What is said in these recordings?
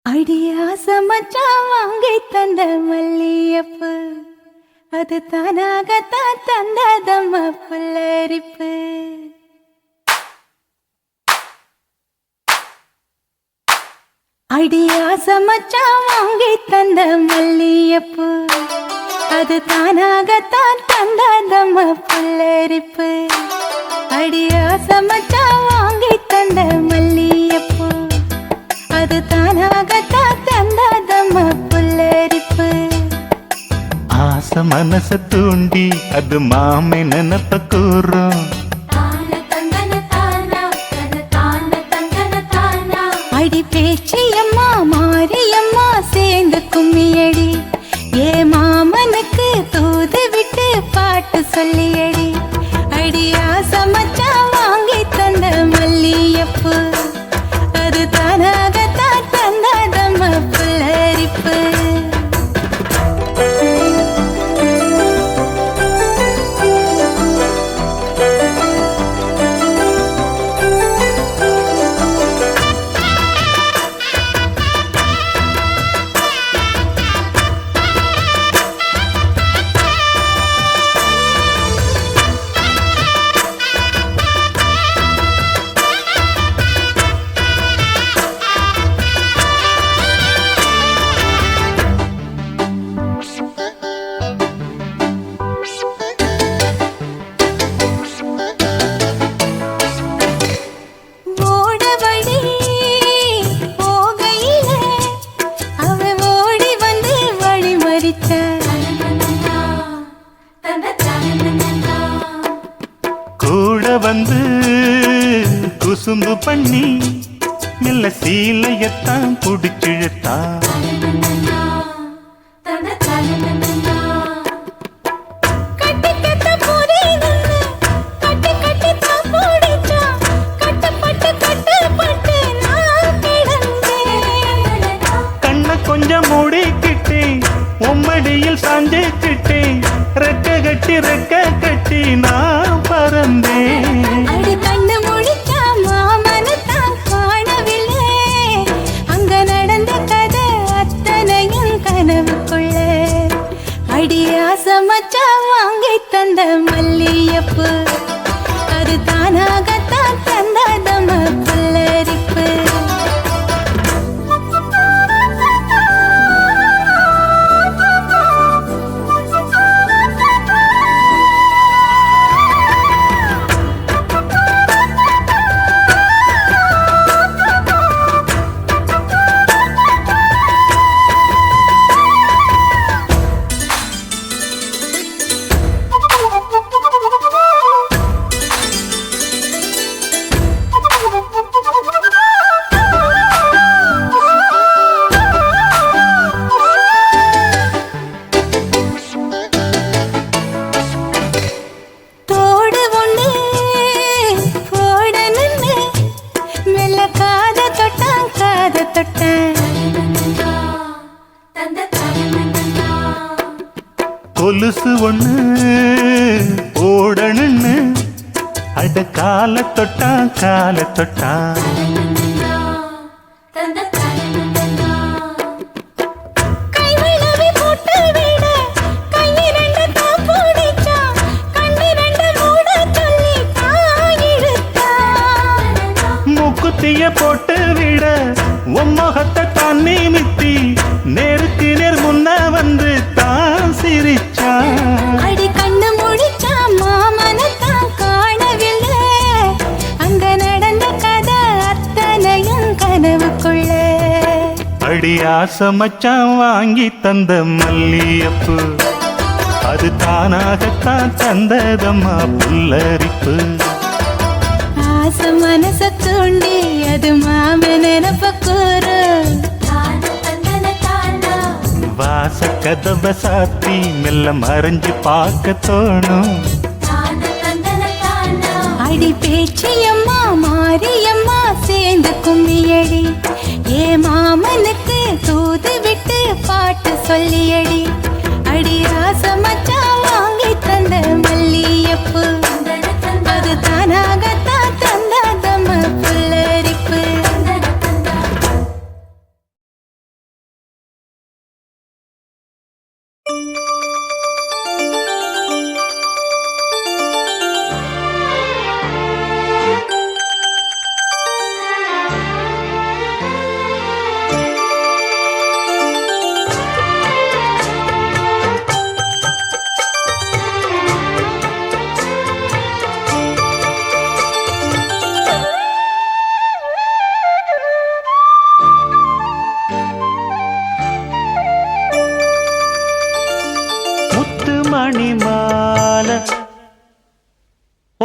அடியாச மச்சான் வாங்கி தந்த மல்லியப்பு அது தானாகத்தான் தந்ததம்ம புல்லரிப்பு. அடியாச மச்சான் வாங்கி தந்த மல்லியப்பு அது தானாகத்தான் தந்ததம்ம புல்லரிப்பு. அடியாச மச்சான் வாங்கி தந்த மல்லியப்பு அது தானாகத்தான் தந்ததம்ம புல்லரிப்பு. ஆச மனச தூண்டி அது மாமை நினப்ப கூறும். அடி பேச்சியம்மா மாரியம்மா சேர்ந்து கும்மியடி ஏ மாமனுக்கு தூது விட்டு பாட்டு சொல்லியடி. அடியாச மச்சான் வாங்கி தந்த மல்லியப்பு அது தானாகத்தான் தந்ததம்ம புல்லரிப்பு. கூட வந்து குசும்பு பண்ணி மெல்ல சீலையத்தான் புடிச்சிழுத்தா. கண்ண கொஞ்சம் மூடிக்கிட்டே உம்மடியில் சாஞ்சிக்கிட்டே ரெக்க கட்டி நான் பறந்தேன். அடி கண்ணு முடிச்சா மாமனத்தான் காணவில்லை அங்க நடந்த கதை அத்தனையும் கனவுக்குள்ள. அடியாச மச்சான் வாங்கி தந்த மல்லியப்பு அது தானாகத்தான் தந்ததம்ம புல்லரிப்பு. கொலுசு ஒண்ணு ஓடணுன்னு அட கால தொட்டா மூக்குத்திய போட்டு விட உம்மகத்தை தான் நிமித்தி நேருக்கு நேர் முன்ன வந்து தான் சிரிச்சா. அடி கண்ணு முடிச்சா மாமனத்தான் காணவில்லை அங்க நடந்த கதை அத்தனையும் கனவுக்குள்ள. அடியாச மச்சான் வாங்கி தந்த மல்லியப்பு அது தானாகத்தான் தந்ததம்மா புல்லரிப்பு. ஆச மனச தூண்டி அது மாம நினப்ப கூறு. வாச கதவ சாத்தி மெல்ல மறைஞ்சு பார்க்க தோணும். அடி பேச்சியம்மா மாரியம்மா சேர்ந்து கும்மியடி ஏ மாமனுக்கு தூது விட்டு பாட்டு சொல்லியடி. அடி ஆச மச்சான் வாங்கி தந்த மல்லியப்பு அது தானாகத்தான் தந்ததம்ம புல்லரிப்பு.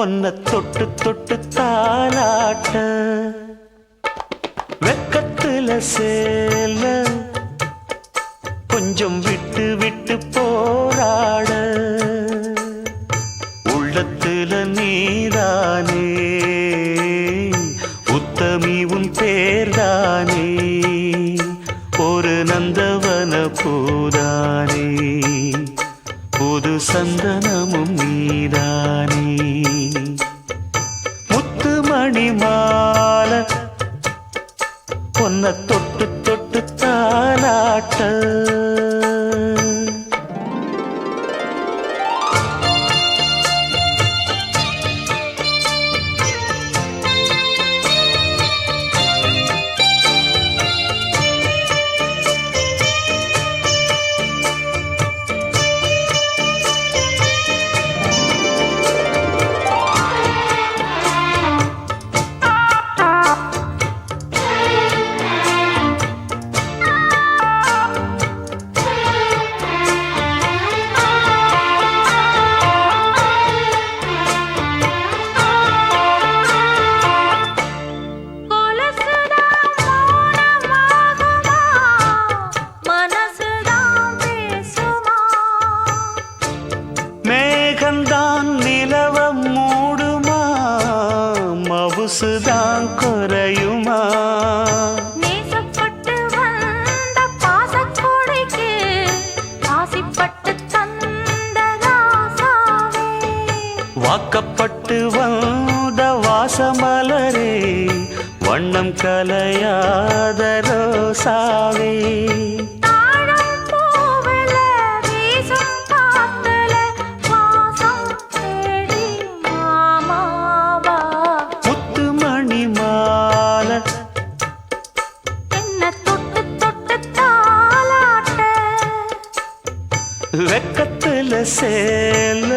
ஒன்ன தொட்டு தொட்டு தாலாட்ட வெக்கத்துல சேல கொஞ்சம் விட்டு விட்டு போராட உள்ளத்துல நீதானே உத்தமி உன் பேர்தானே ஒரு நந்தவன பூதானே புது சந்தனமும் நீதானே முத்துமணி மாலை பொன்ன தொட்டு தொட்டு தாலாட்ட மேகந்தான் நிலவ மூடுமா மவுசுதான் குறையுமா நேசப்பட்டு வந்த பாசக்கோடைக்கு ஆசிப்பட்டு தந்த ராசாவே வாக்கப்பட்டு வந்த வாசமலரே வண்ணம் கலையாத ரோசாவே தாழம் பூவுல வீசும் காத்துல வாசம் தேடி மாமாவா முத்துமணி மாலை என்ன தொட்டு தொட்டு தாலாட்ட வெக்கத்துல சேல